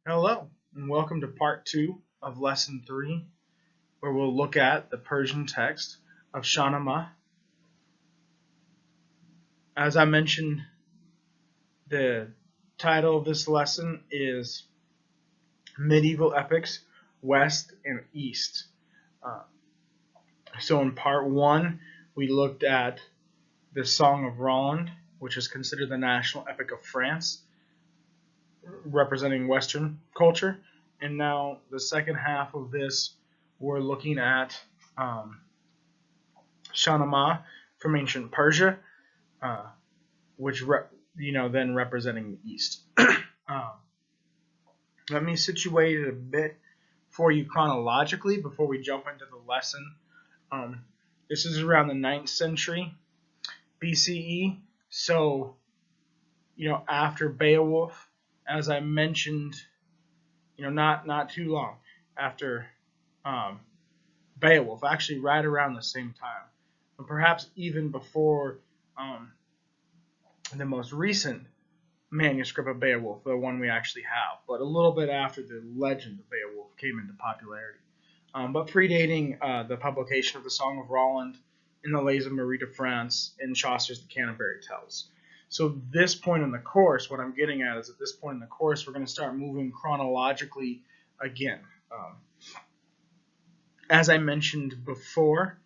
Hello, and welcome to part 2 of lesson 3, where we'll look at the Persian text of Shahnameh. As I mentioned, the title of this lesson is Medieval Epics, West and East. Uh, so in part 1, we looked at the Song of Roland, which is considered the national epic of France, representing Western culture. And now the second half of this, we're looking at Shahnameh from ancient Persia, uh, which then representing the East. um, Let me situate it a bit for you chronologically before we jump into the lesson. Um, this is around the 9th century BCE, so after Beowulf, as I mentioned, not too long after um, Beowulf, actually right around the same time, and perhaps even before the most recent manuscript of Beowulf, the one we actually have, but a little bit after the legend of Beowulf came into popularity, but predating the publication of the Song of Roland in the Lays of Marie de France in Chaucer's The Canterbury Tales. So this point in the course, what I'm getting at is at this point in the course, we're going to start moving chronologically again. As I mentioned before,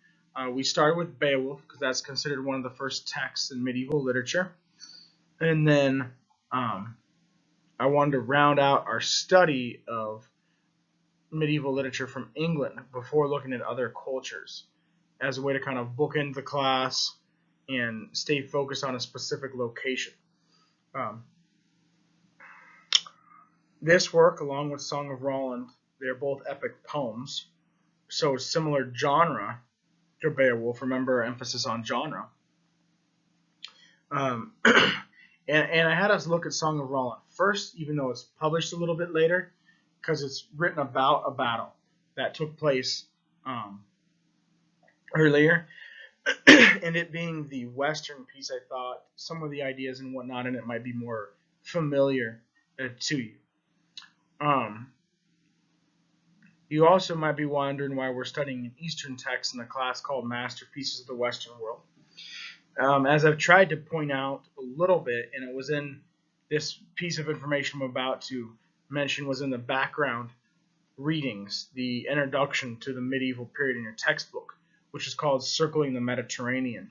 we started with Beowulf because that's considered one of the first texts in medieval literature. And then I wanted to round out our study of medieval literature from England before looking at other cultures as a way to kind of bookend the class and stay focused on a specific location. This work, along with Song of Roland, they're both epic poems, so similar genre to Beowulf. Remember, emphasis on genre. Um, and I had us look at Song of Roland first, even though it's published a little bit later, because it's written about a battle that took place earlier. And it being the Western piece, I thought some of the ideas and whatnot in it might be more familiar to you. You also might be wondering why we're studying an Eastern text in a class called Masterpieces of the Western World. As I've tried to point out a little bit, and it was in this piece of information I'm about to mention was in the background readings, the introduction to the medieval period in your textbook, which is called Circling the Mediterranean.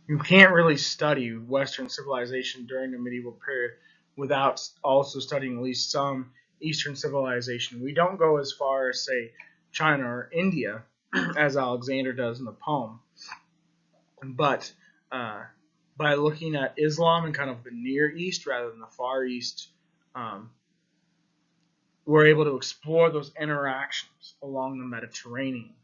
You can't really study Western civilization during the medieval period without also studying at least some Eastern civilization. We don't go as far as, say, China or India, as Alexander does in the poem, but by looking at Islam and kind of the Near East rather than the Far East, we're able to explore those interactions along the Mediterranean.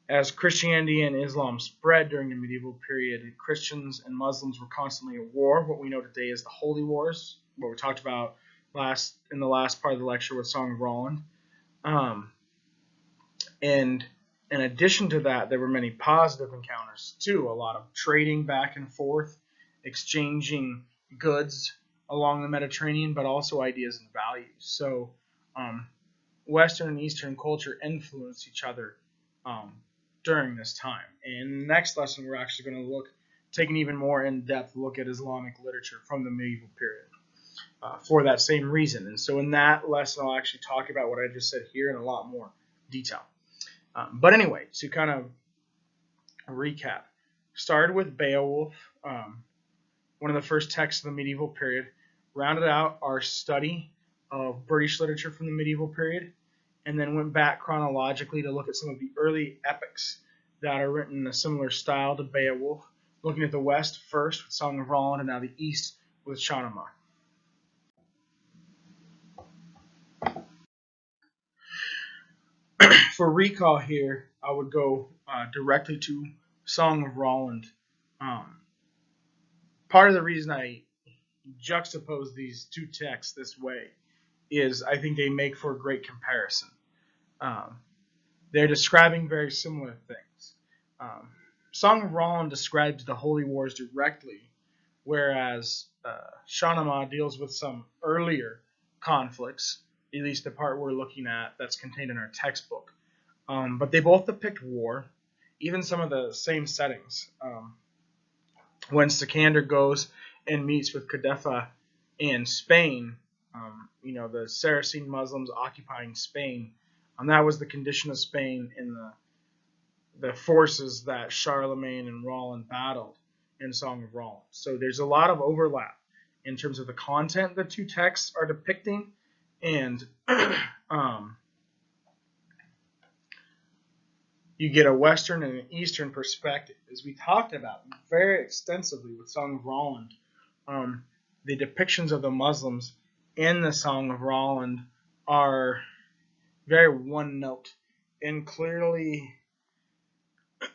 As Christianity and Islam spread during the medieval period, Christians and Muslims were constantly at war, what we know today as the Holy Wars, what we talked about in the last part of the lecture with Song of Roland. And in addition to that, there were many positive encounters too, a lot of trading back and forth, exchanging goods along the Mediterranean, but also ideas and values. So Western and Eastern culture influenced each other during this time. And in the next lesson, we're actually going to take an even more in-depth look at Islamic literature from the medieval period for that same reason. And so in that lesson, I'll actually talk about what I just said here in a lot more detail. But anyway, to kind of recap, started with Beowulf, one of the first texts of the medieval period, rounded out our study of British literature from the medieval period, and then went back chronologically to look at some of the early epics that are written in a similar style to Beowulf, looking at the West first with Song of Roland, and now the East with Shahnameh. For recall here, I would go directly to Song of Roland. Part of the reason I juxtapose these two texts this way is I think they make for a great comparison. They're describing very similar things. Song of Roland describes the Holy Wars directly, whereas Shahnameh deals with some earlier conflicts, at least the part we're looking at that's contained in our textbook. But they both depict war, even some of the same settings. When Sikander goes and meets with Kadefa in Spain, the Saracen Muslims occupying Spain, that was the condition of Spain in the forces that Charlemagne and Roland battled in Song of Roland. So there's a lot of overlap in terms of the content the two texts are depicting, and you get a Western and an Eastern perspective. As we talked about very extensively with Song of Roland, the depictions of the Muslims in the Song of Roland are very one note and clearly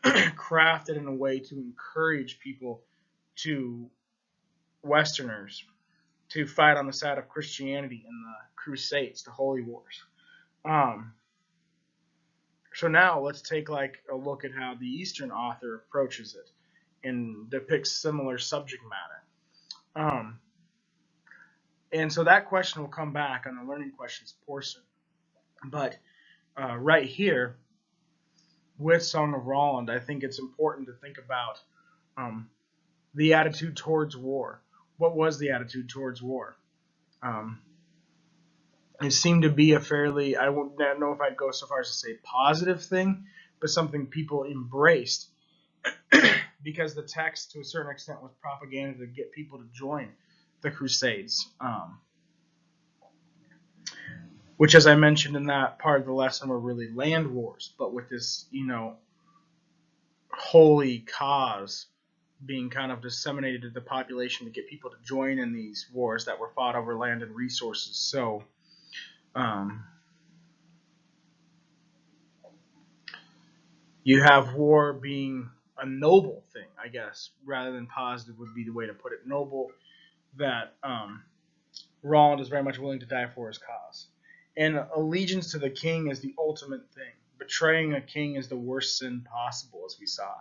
crafted in a way to encourage people, to Westerners, to fight on the side of Christianity in the Crusades, the Holy Wars. So now let's take like a look at how the Eastern author approaches it and depicts similar subject matter. And so that question will come back on the learning questions portion. But right here, with Song of Roland, I think it's important to think about the attitude towards war. What was the attitude towards war? It seemed to be a fairly, I don't know if I'd go so far as to say positive thing, but something people embraced because the text, to a certain extent, was propaganda to get people to join the Crusades. Which, as I mentioned in that part of the lesson, were really land wars, but with this, holy cause being kind of disseminated to the population to get people to join in these wars that were fought over land and resources. So, you have war being a noble thing, I guess, rather than positive would be the way to put it. Noble, that Roland is very much willing to die for his cause. And allegiance to the king is the ultimate thing. Betraying a king is the worst sin possible, as we saw.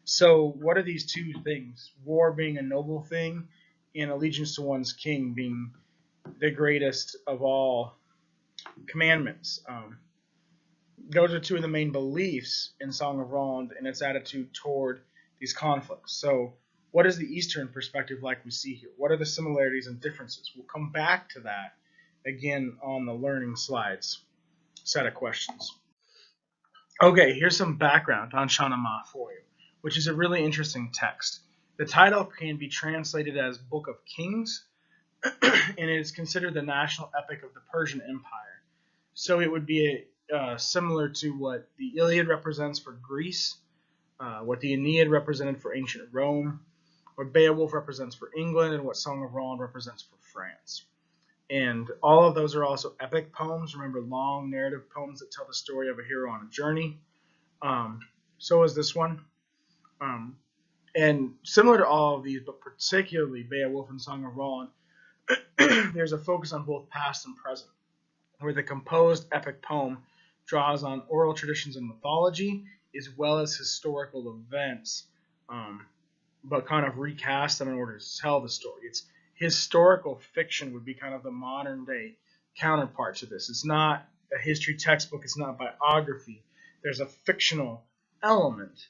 So what are these two things? War being a noble thing, and allegiance to one's king being the greatest of all commandments. Those are two of the main beliefs in Song of Roland and its attitude toward these conflicts. So what is the Eastern perspective like we see here? What are the similarities and differences? We'll come back to that again on the learning slides set of questions. Okay, here's some background on Shahnameh for you, which is a really interesting text. The title can be translated as Book of Kings, and it is considered the national epic of the Persian Empire. So it would be similar to what the Iliad represents for Greece, what the Aeneid represented for ancient Rome, what Beowulf represents for England, and what Song of Roland represents for France. And all of those are also epic poems. Remember, long narrative poems that tell the story of a hero on a journey. So is this one. And similar to all of these, but particularly Beowulf and Song of Roland, there's a focus on both past and present, where the composed epic poem draws on oral traditions and mythology, as well as historical events, but kind of recast them in order to tell the story. It's historical fiction would be kind of the modern day counterpart to this. It's not a history textbook. It's not biography. There's a fictional element,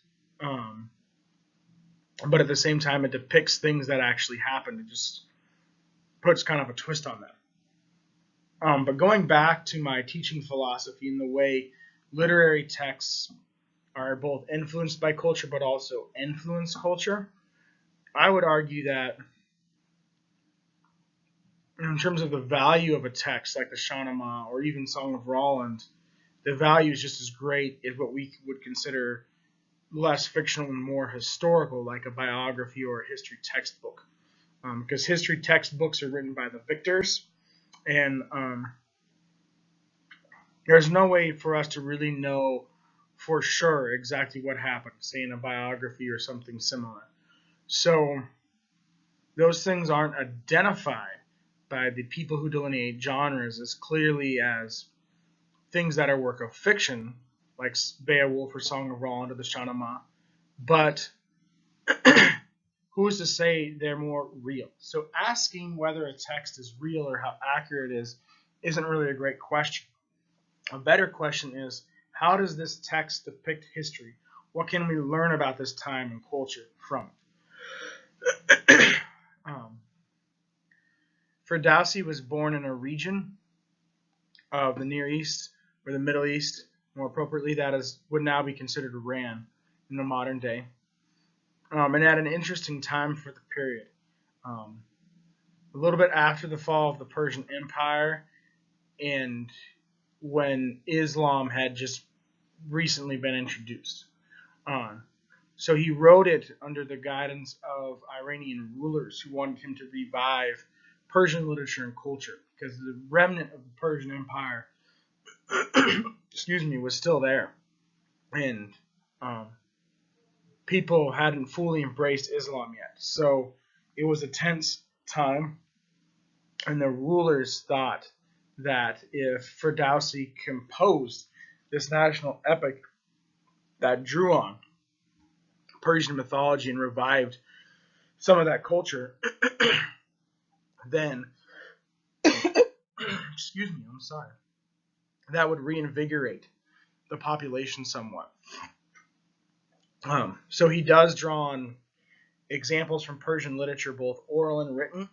but at the same time, it depicts things that actually happened. It just puts kind of a twist on them. But going back to my teaching philosophy and the way literary texts are both influenced by culture but also influence culture, I would argue that in terms of the value of a text like the Shahnameh or even Song of Roland, the value is just as great as what we would consider less fictional and more historical, like a biography or a history textbook. Because history textbooks are written by the victors, and there's no way for us to really know for sure exactly what happened, say in a biography or something similar. So those things aren't identified by the people who delineate genres as clearly as things that are work of fiction, like Beowulf or Song of Roland or the Shahnameh, but who's to say they're more real? So asking whether a text is real or how accurate it is isn't really a great question. A better question is, how does this text depict history? What can we learn about this time and culture from it? Ferdowsi was born in a region of the Near East, or the Middle East, more appropriately, that is would now be considered Iran in the modern day, and at an interesting time for the period. Um, a little bit after the fall of the Persian Empire, and when Islam had just recently been introduced. So he wrote it under the guidance of Iranian rulers who wanted him to revive Persian literature and culture, because the remnant of the Persian Empire, excuse me, was still there, and people hadn't fully embraced Islam yet. So it was a tense time, and the rulers thought that if Ferdowsi composed this national epic that drew on Persian mythology and revived some of that culture, then, excuse me, I'm sorry, that would reinvigorate the population somewhat. So he does draw on examples from Persian literature, both oral and written,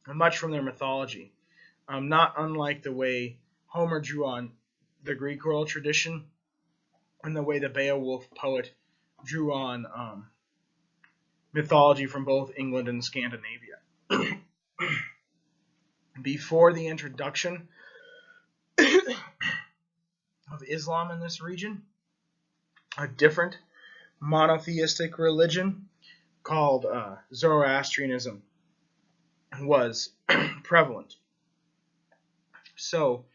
and much from their mythology. Not unlike the way Homer drew on the Greek oral tradition and the way the Beowulf poet drew on mythology from both England and Scandinavia. Before the introduction of Islam in this region, a different monotheistic religion called Zoroastrianism was prevalent. So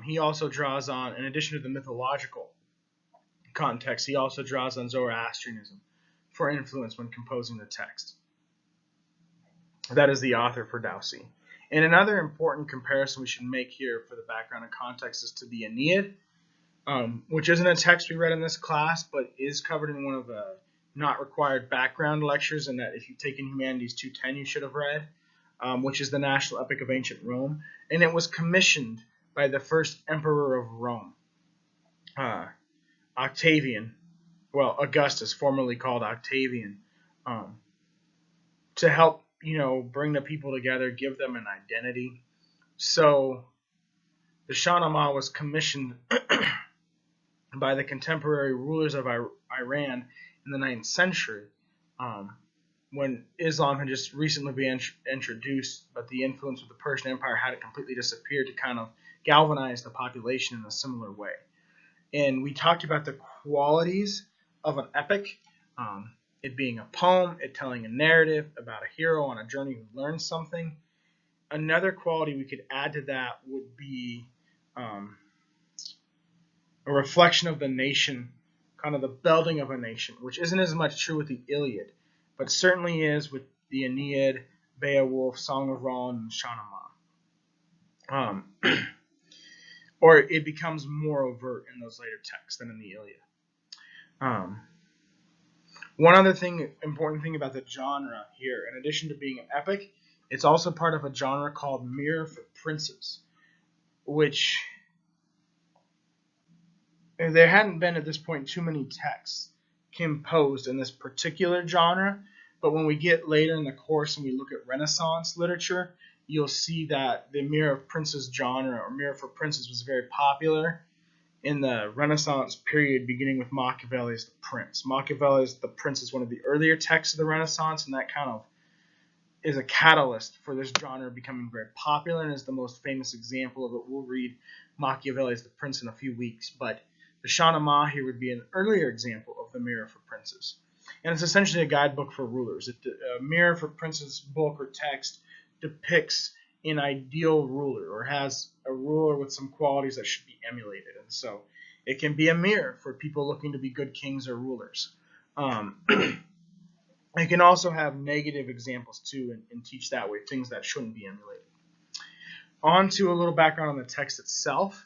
he also draws on, in addition to the mythological context, he also draws on Zoroastrianism for influence when composing the text. That is the author Ferdowsi. And another important comparison we should make here for the background and context is to the Aeneid, which isn't a text we read in this class, but is covered in one of the not required background lectures, and that if you've taken Humanities 210 you should have read, which is the national epic of ancient Rome, and it was commissioned by the first emperor of Rome, Octavian, well, Augustus, formerly called Octavian, to help, bring the people together, give them an identity. So the Shahnameh was commissioned by the contemporary rulers of Iran in the 9th century, when Islam had just recently been introduced, but the influence of the Persian Empire hadn't completely disappeared, to kind of galvanize the population in a similar way. And we talked about the qualities of an epic, it being a poem, it telling a narrative about a hero on a journey who learns something. Another quality we could add to that would be a reflection of the nation, kind of the building of a nation, which isn't as much true with the Iliad, but certainly is with the Aeneid, Beowulf, Song of Roland, and Shahnameh. Or it becomes more overt in those later texts than in the Iliad. One other important thing about the genre here, in addition to being an epic, it's also part of a genre called Mirror for Princes, which there hadn't been at this point too many texts composed in this particular genre, but when we get later in the course and we look at Renaissance literature, you'll see that the Mirror of Princes genre, or Mirror for Princes, was very popular in the Renaissance period, beginning with Machiavelli's The Prince. Machiavelli's The Prince is one of the earlier texts of the Renaissance, and that kind of is a catalyst for this genre becoming very popular, and is the most famous example of it. We'll read Machiavelli's The Prince in a few weeks, but the Shahnameh here would be an earlier example of the Mirror for Princes. And it's essentially a guidebook for rulers. A Mirror for Princes book or text depicts an ideal ruler, or has a ruler with some qualities that should be emulated. And so it can be a mirror for people looking to be good kings or rulers. It can also have negative examples too, and teach that way, things that shouldn't be emulated. On to a little background on the text itself.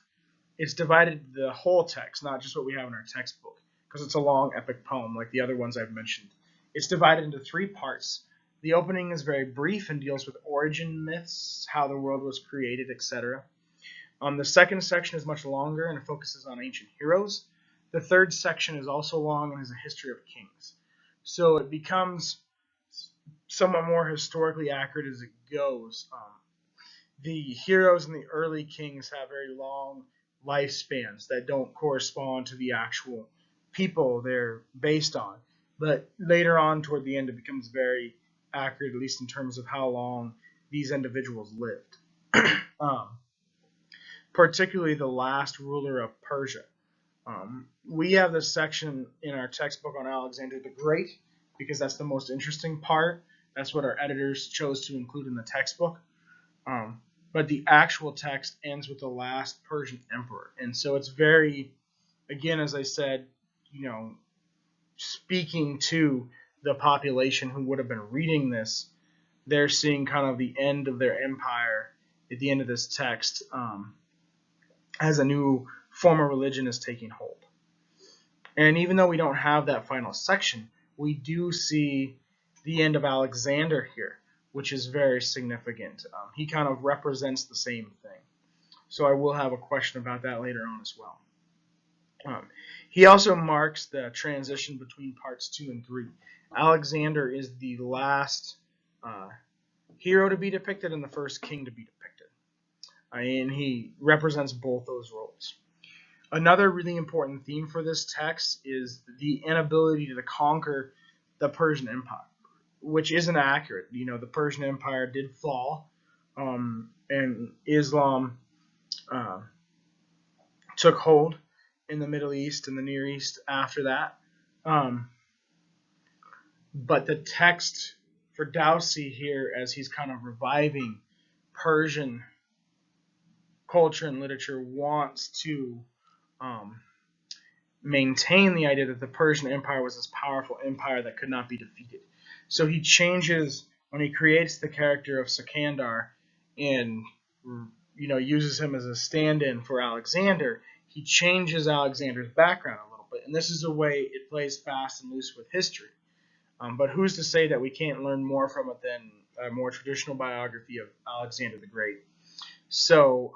It's divided the whole text, not just what we have in our textbook, because it's a long epic poem like the other ones I've mentioned. It's divided into 3 parts. The opening is very brief and deals with origin myths, how the world was created, etc. The second section is much longer and it focuses on ancient heroes. The third section is also long and is a history of kings. So it becomes somewhat more historically accurate as it goes. The heroes and the early kings have very long lifespans that don't correspond to the actual people they're based on. But later on, toward the end, it becomes very accurate, at least in terms of how long these individuals lived. Particularly the last ruler of Persia. We have this section in our textbook on Alexander the Great because that's the most interesting part. That's what our editors chose to include in the textbook. But the actual text ends with the last Persian emperor. And so it's very, again, as I said, speaking to the population who would have been reading this, they're seeing kind of the end of their empire at the end of this text as a new form of religion is taking hold. And even though we don't have that final section, we do see the end of Alexander here, which is very significant. He kind of represents the same thing. So I will have a question about that later on as well. He also marks the transition between parts 2 and 3. Alexander is the last hero to be depicted and the first king to be depicted. And he represents both those roles. Another really important theme for this text is the inability to conquer the Persian Empire, which isn't accurate. The Persian Empire did fall, and Islam took hold in the Middle East and the Near East after that. But the text for Dowsey here, as he's kind of reviving Persian culture and literature, wants to maintain the idea that the Persian Empire was this powerful empire that could not be defeated. So he changes, when he creates the character of Sikandar and uses him as a stand-in for Alexander, he changes Alexander's background a little bit. And this is a way it plays fast and loose with history. But who's to say that we can't learn more from it than a more traditional biography of Alexander the Great? So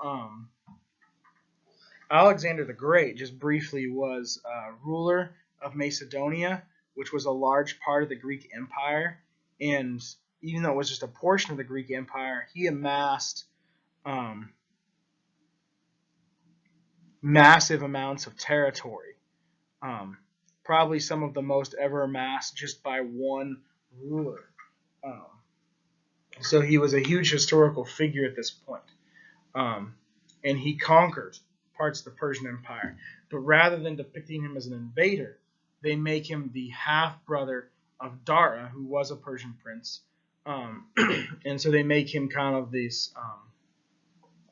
Alexander the Great, just briefly, was ruler of Macedonia, which was a large part of the Greek Empire. And even though it was just a portion of the Greek Empire, he amassed massive amounts of territory. Probably some of the most ever amassed just by one ruler. So he was a huge historical figure at this point. And he conquered parts of the Persian Empire. But rather than depicting him as an invader, they make him the half-brother of Dara, who was a Persian prince. And so they make him kind of this,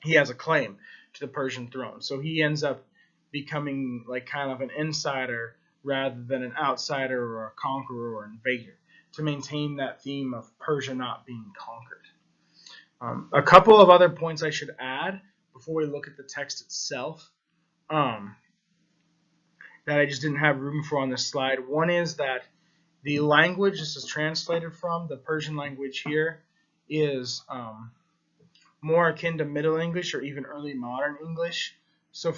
he has a claim to the Persian throne. So he ends up becoming like kind of an insider rather than an outsider or a conqueror or invader, to maintain that theme of Persia not being conquered. A couple of other points I should add before we look at the text itself that I just didn't have room for on this slide. One is that the language this is translated from, the Persian language here, is more akin to Middle English or even early modern English. So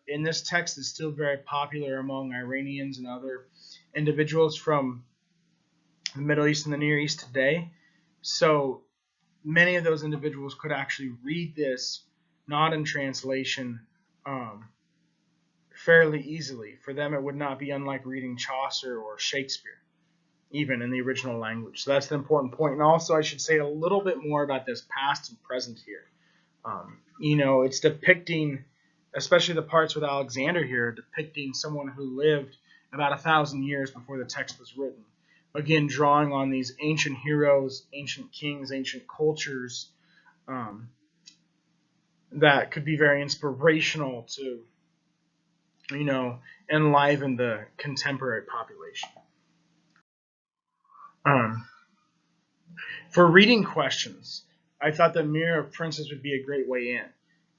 in this text, it's still very popular among Iranians and other individuals from the Middle East and the Near East today. So many of those individuals could actually read this, not in translation, fairly easily. For them, it would not be unlike reading Chaucer or Shakespeare, even in the original language. So that's an important point. And also, I should say a little bit more about this past and present here. It's depicting, especially the parts with Alexander here, depicting someone who lived about 1,000 years before the text was written. Again, drawing on these ancient heroes, ancient kings, ancient cultures that could be very inspirational to, enliven the contemporary population. For reading questions, I thought the Mirror of Princes would be a great way in,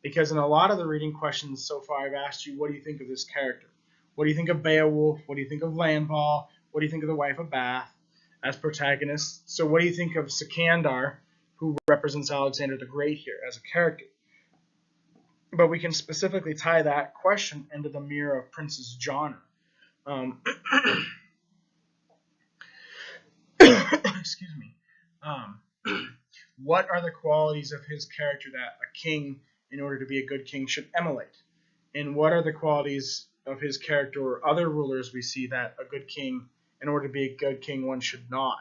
because in a lot of the reading questions so far, I've asked you, what do you think of this character? What do you think of Beowulf? What do you think of Landval? What do you think of the wife of Bath as protagonists? So what do you think of Sikandar, who represents Alexander the Great here as a character? But we can specifically tie that question into the mirror of Princess John. Excuse me. What are the qualities of his character that a king, in order to be a good king, should emulate? And what are the qualities of his character or other rulers we see that a good king, in order to be a good king, one should not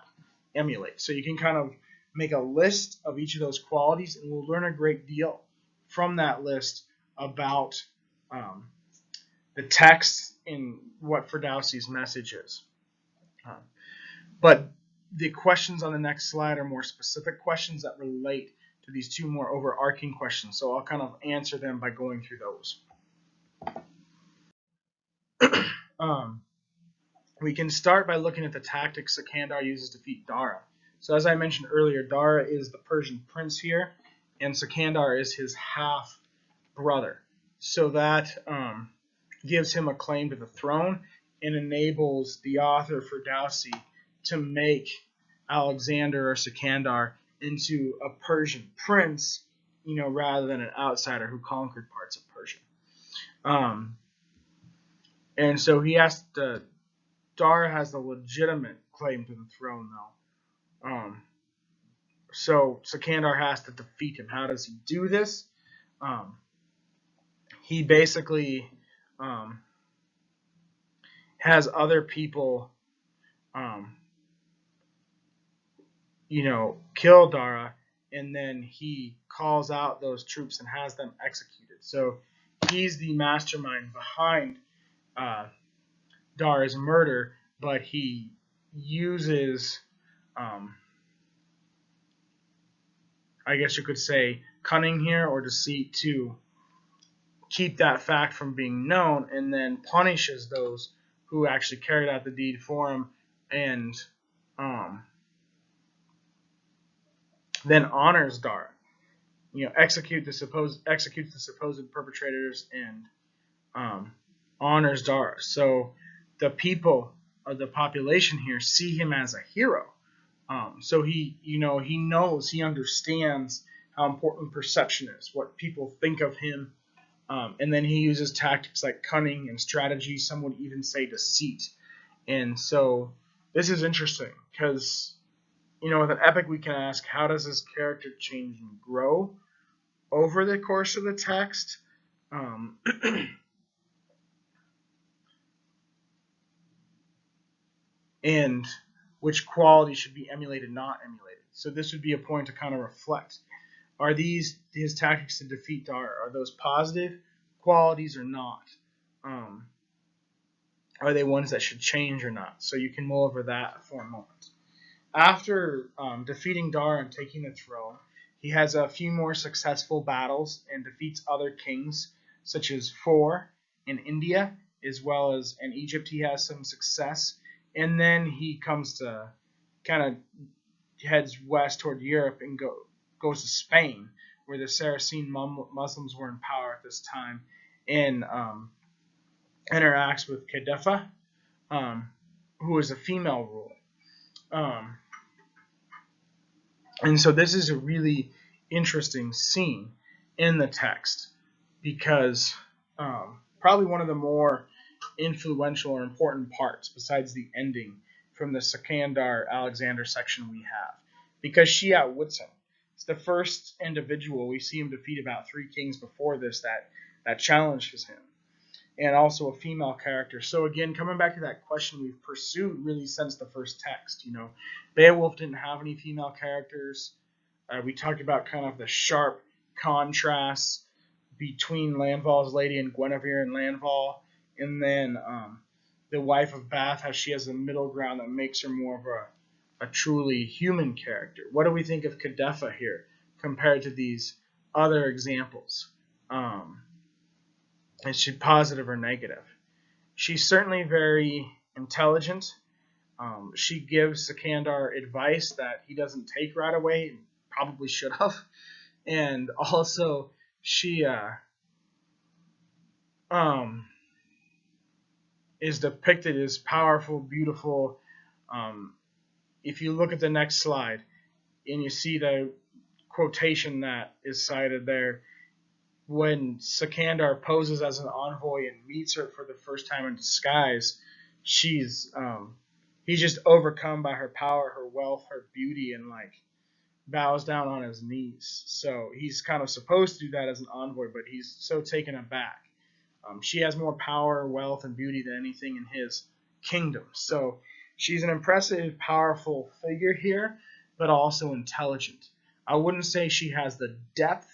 emulate? So you can kind of make a list of each of those qualities, and we'll learn a great deal from that list about the text and what Ferdowsi's message is. But the questions on the next slide are more specific questions that relate to these two more overarching questions. So I'll kind of answer them by going through those. We can start by looking at the tactics Sikandar uses to defeat Dara. So as I mentioned earlier, Dara is the Persian prince here, and Sikandar is his half brother. So that gives him a claim to the throne and enables the author Ferdowsi to make Alexander or Sikandar into a Persian prince, rather than an outsider who conquered parts of Persia. And so Dara has the legitimate claim to the throne, though. So Sikandar has to defeat him. How does he do this? He basically has other people kill Dara, and then he calls out those troops and has them executed. So he's the mastermind behind Dara's murder, but he uses, I guess you could say, cunning here or deceit to keep that fact from being known, and then punishes those who actually carried out the deed for him, and then honors Dara. Executes the supposed perpetrators and honors Dara. So the people of the population here see him as a hero. So he knows, he understands how important perception is, what people think of him, and then he uses tactics like cunning and strategy. Some would even say deceit. And so this is interesting because, with an epic we can ask, how does this character change and grow over the course of the text? And which qualities should be emulated, not emulated. So this would be a point to kind of reflect. Are these his tactics to defeat Dara? Are those positive qualities or not? Are they ones that should change or not? So you can mull over that for a moment. After defeating Dara and taking the throne, he has a few more successful battles and defeats other kings, such as Four in India, as well as in Egypt he has some success. And then he comes to kind of heads west toward Europe and goes to Spain, where the Saracen Muslims were in power at this time, and interacts with Kadefa, who is a female ruler. And so this is a really interesting scene in the text because probably one of the more influential or important parts, besides the ending, from the Sikandar Alexander section we have, because she outwits him. It's the first individual we see him defeat about 3 kings before this that challenges him, and also a female character. So again, coming back to that question we've pursued really since the first text. Beowulf didn't have any female characters. We talked about kind of the sharp contrasts between Landval's lady and Guinevere and Landval, and then the wife of Bath, how she has a middle ground that makes her more of a truly human character. What do we think of Kadefa here compared to these other examples? Is she positive or negative? She's certainly very intelligent. She gives Sikandar advice that he doesn't take right away, and probably should have. And also, she is depicted as powerful, beautiful. If you look at the next slide and you see the quotation that is cited there, when Sikandar poses as an envoy and meets her for the first time in disguise, he's just overcome by her power, her wealth, her beauty, and like bows down on his knees. So he's kind of supposed to do that as an envoy, but he's so taken aback. She has more power, wealth, and beauty than anything in his kingdom. So she's an impressive, powerful figure here, but also intelligent. I wouldn't say she has the depth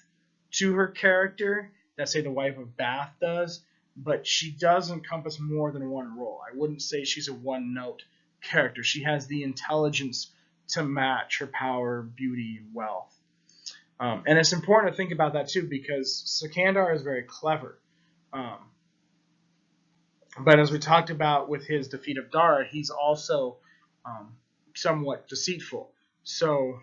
to her character that, say, the wife of Bath does, but she does encompass more than one role. I wouldn't say she's a one-note character. She has the intelligence to match her power, beauty, and wealth. And it's important to think about that too, because Sikandar is very clever. But as we talked about with his defeat of Dara, he's also somewhat deceitful. So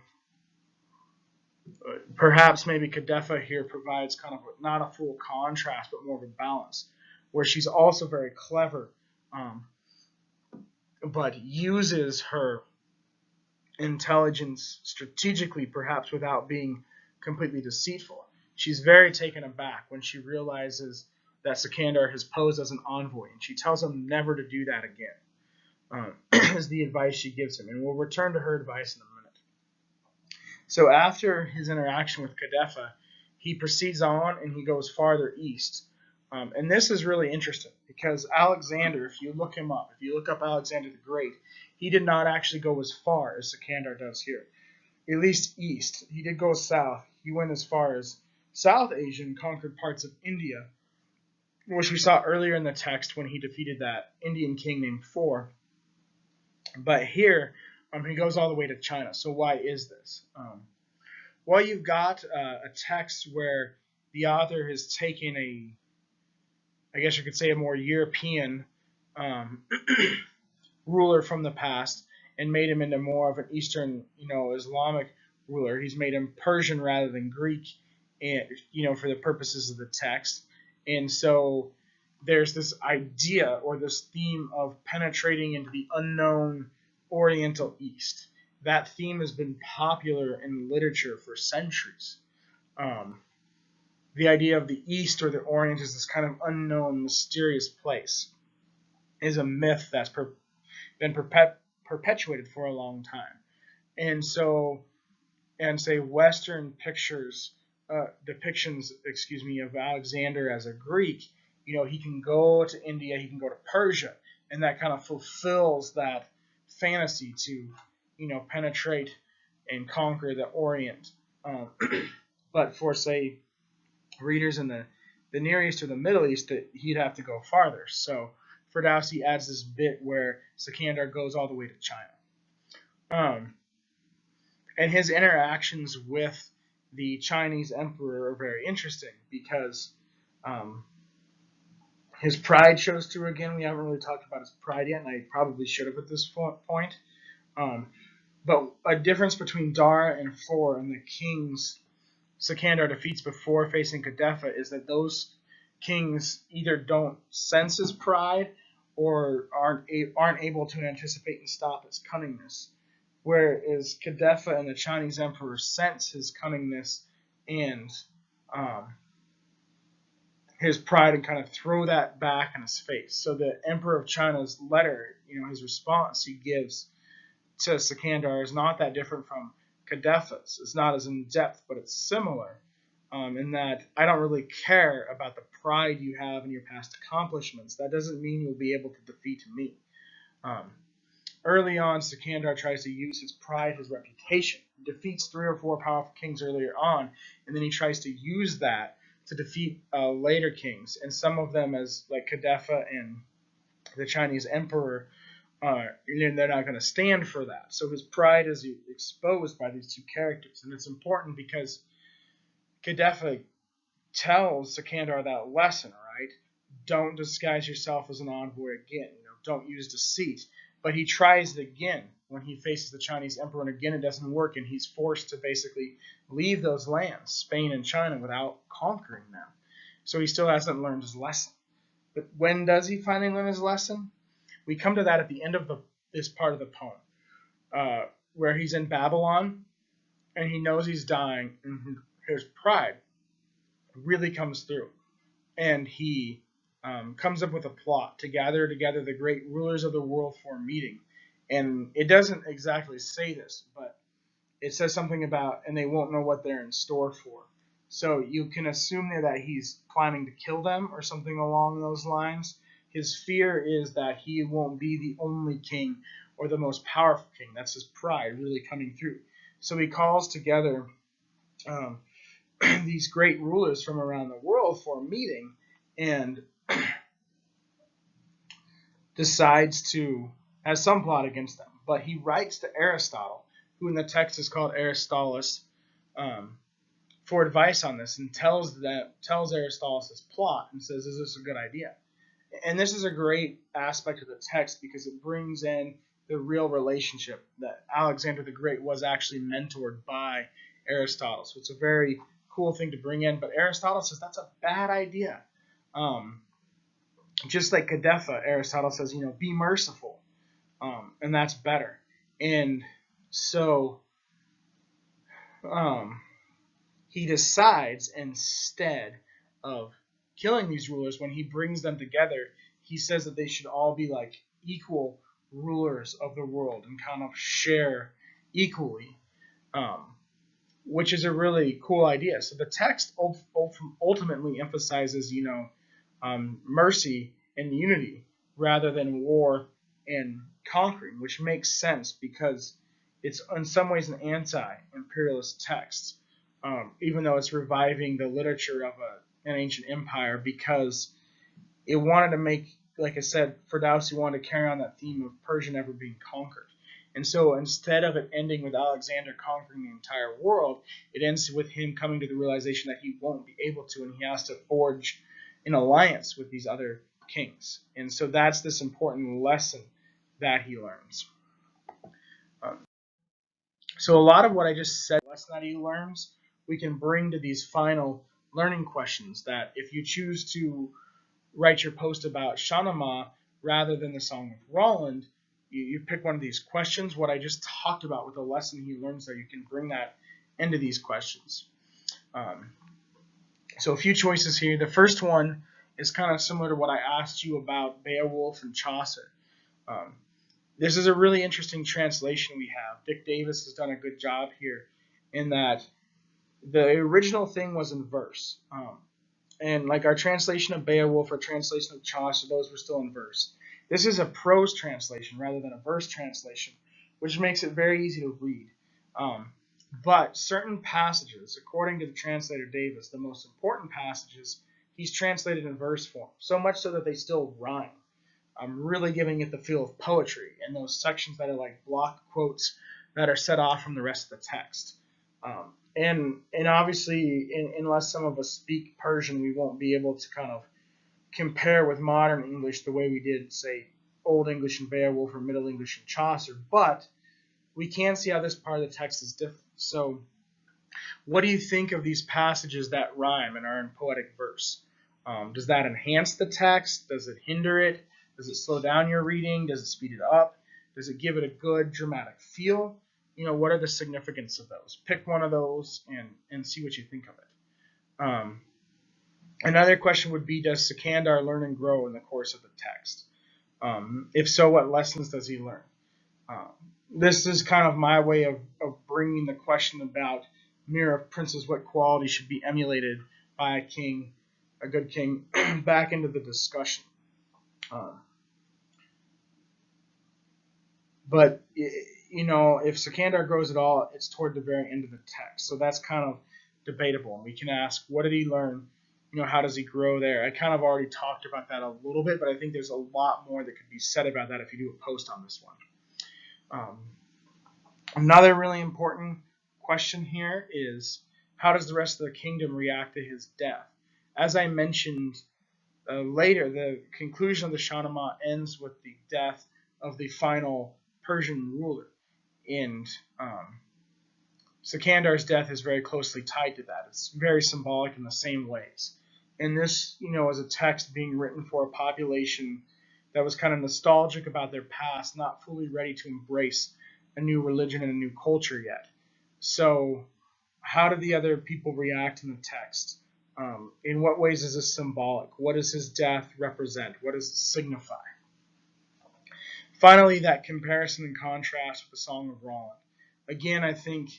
perhaps maybe Kadefa here provides kind of not a full contrast, but more of a balance, where she's also very clever, but uses her intelligence strategically, perhaps without being completely deceitful. She's very taken aback when she realizes that Sikandar has posed as an envoy, and she tells him never to do that again, is the advice she gives him. And we'll return to her advice in a minute. So after his interaction with Kadefa, he proceeds on and he goes farther east. And this is really interesting because Alexander, if you look him up, if you look up Alexander the Great, he did not actually go as far as Sikandar does here, at least east. He did go south. He went as far as South Asia and conquered parts of India, which we saw earlier in the text when he defeated that Indian king named For. But here, he goes all the way to China. So why is this? Well, you've got a text where the author has taken I guess you could say, a more European ruler from the past and made him into more of an Eastern, Islamic ruler. He's made him Persian rather than Greek, and for the purposes of the text. And so there's this idea or this theme of penetrating into the unknown Oriental East. That theme has been popular in literature for centuries. The idea of the East or the Orient is this kind of unknown, mysterious place, is a myth that's been perpetuated for a long time. And so, say Western depictions, of Alexander as a Greek, he can go to India, he can go to Persia, and that kind of fulfills that fantasy to, penetrate and conquer the Orient. But for, say, readers in the Near East or the Middle East, that he'd have to go farther. So Ferdowsi adds this bit where Sikandar goes all the way to China. And his interactions with the Chinese emperor are very interesting because his pride shows through again. We haven't really talked about his pride yet, and I probably should have at this point. But a difference between Dara and For and the kings Sikandar defeats before facing Kadefa is that those kings either don't sense his pride or aren't able to anticipate and stop his cunningness, whereas Kadefa and the Chinese emperor sense his cunningness and his pride and kind of throw that back in his face. So the Emperor of China's letter, his response he gives to Sikandar is not that different from Kadefa's. It's not as in depth, but it's similar in that I don't really care about the pride you have in your past accomplishments. That doesn't mean you'll be able to defeat me. Early on, Sikandar tries to use his pride, his reputation. He defeats 3 or 4 powerful kings earlier on, and then he tries to use that to defeat later kings. And some of them, as like Kadefa and the Chinese emperor, they're not going to stand for that. So his pride is exposed by these 2 characters. And it's important because Kadefa tells Sikandar that lesson, right? Don't disguise yourself as an envoy again. Don't use deceit. But he tries it again when he faces the Chinese emperor, and again it doesn't work, and he's forced to basically leave those lands, Spain and China, without conquering them. So he still hasn't learned his lesson. But when does he finally learn his lesson? We come to that at the end of this part of the poem, where he's in Babylon and he knows he's dying, and his pride really comes through, and he comes up with a plot to gather together the great rulers of the world for a meeting. And it doesn't exactly say this, but it says something about, and they won't know what they're in store for. So you can assume there that he's planning to kill them or something along those lines. His fear is that he won't be the only king or the most powerful king. That's his pride really coming through. So he calls together um, these great rulers from around the world for a meeting, and decides to has some plot against them. But he writes to Aristotle, who in the text is called Aristolus, for advice on this, and tells Aristolus his plot and says, "Is this a good idea?" And this is a great aspect of the text because it brings in the real relationship that Alexander the Great was actually mentored by Aristotle. So it's a very cool thing to bring in. But Aristotle says that's a bad idea. Just like Cadefa, Aristotle says, be merciful, and that's better. And so he decides, instead of killing these rulers, when he brings them together, he says that they should all be like equal rulers of the world and kind of share equally, which is a really cool idea. So the text ultimately emphasizes, mercy and unity rather than war and conquering, which makes sense because it's in some ways an anti-imperialist text, even though it's reviving the literature of an ancient empire, because it wanted to make, like I said, Ferdowsi wanted to carry on that theme of Persia never being conquered. And so instead of it ending with Alexander conquering the entire world, it ends with him coming to the realization that he won't be able to, and he has to forge an alliance with these other kings. And so that's this important lesson that he learns. So a lot of what I just said, lesson that he learns, we can bring to these final learning questions that if you choose to write your post about Shahnameh rather than the Song of Roland, you pick one of these questions. What I just talked about with the lesson he learns there, you can bring that into these questions. So a few choices here. The first one is kind of similar to what I asked you about Beowulf and Chaucer. This is a really interesting translation we have. Dick Davis has done a good job here in that the original thing was in verse. And like our translation of Beowulf or translation of Chaucer, those were still in verse. This is a prose translation rather than a verse translation, which makes it very easy to read. But certain passages, according to the translator Davis, the most important passages, he's translated in verse form, so much so that they still rhyme. I'm really giving it the feel of poetry in those sections that are like block quotes that are set off from the rest of the text. And obviously, unless some of us speak Persian, we won't be able to kind of compare with modern English the way we did, say, Old English and Beowulf or Middle English and Chaucer. But we can see how this part of the text is different. So what do you think of these passages that rhyme and are in poetic verse? Does that enhance the text? Does it hinder it? Does it slow down your reading? Does it speed it up? Does it give it a good dramatic feel? What are the significance of those? Pick one of those and see what you think of it. Another question would be, does Sikandar learn and grow in the course of the text? If so, what lessons does he learn? This is kind of my way of bringing the question about Mirror of Princes, what quality should be emulated by a good king, back into the discussion. But if Sikandar grows at all, it's toward the very end of the text. So that's kind of debatable. And we can ask, what did he learn? How does he grow there? I kind of already talked about that a little bit, but I think there's a lot more that could be said about that if you do a post on this one. Another really important question here is, how does the rest of the kingdom react to his death? As I mentioned later, the conclusion of the Shahnameh ends with the death of the final Persian ruler, and Sikandar's death is very closely tied to that. It's very symbolic in the same ways. And this, is a text being written for a population that was kind of nostalgic about their past, not fully ready to embrace a new religion and a new culture yet. So, how did the other people react in the text? In what ways is this symbolic? What does his death represent? What does it signify? Finally, that comparison and contrast with the Song of Roland. Again, I think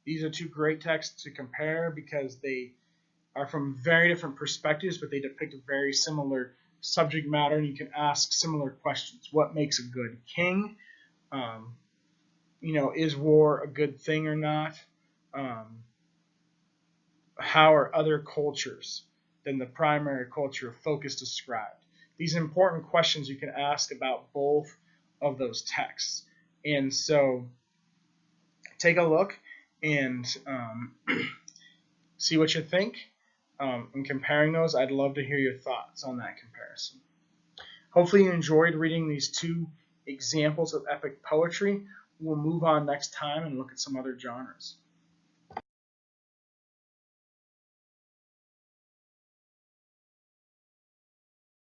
these are two great texts to compare because they are from very different perspectives, but they depict a very similar subject matter, and you can ask similar questions. What makes a good king? Is war a good thing or not? How are other cultures than the primary culture of focus described? These are important questions you can ask about both of those texts. And so take a look and see what you think. In comparing those, I'd love to hear your thoughts on that comparison. Hopefully you enjoyed reading these two examples of epic poetry. We'll move on next time and look at some other genres.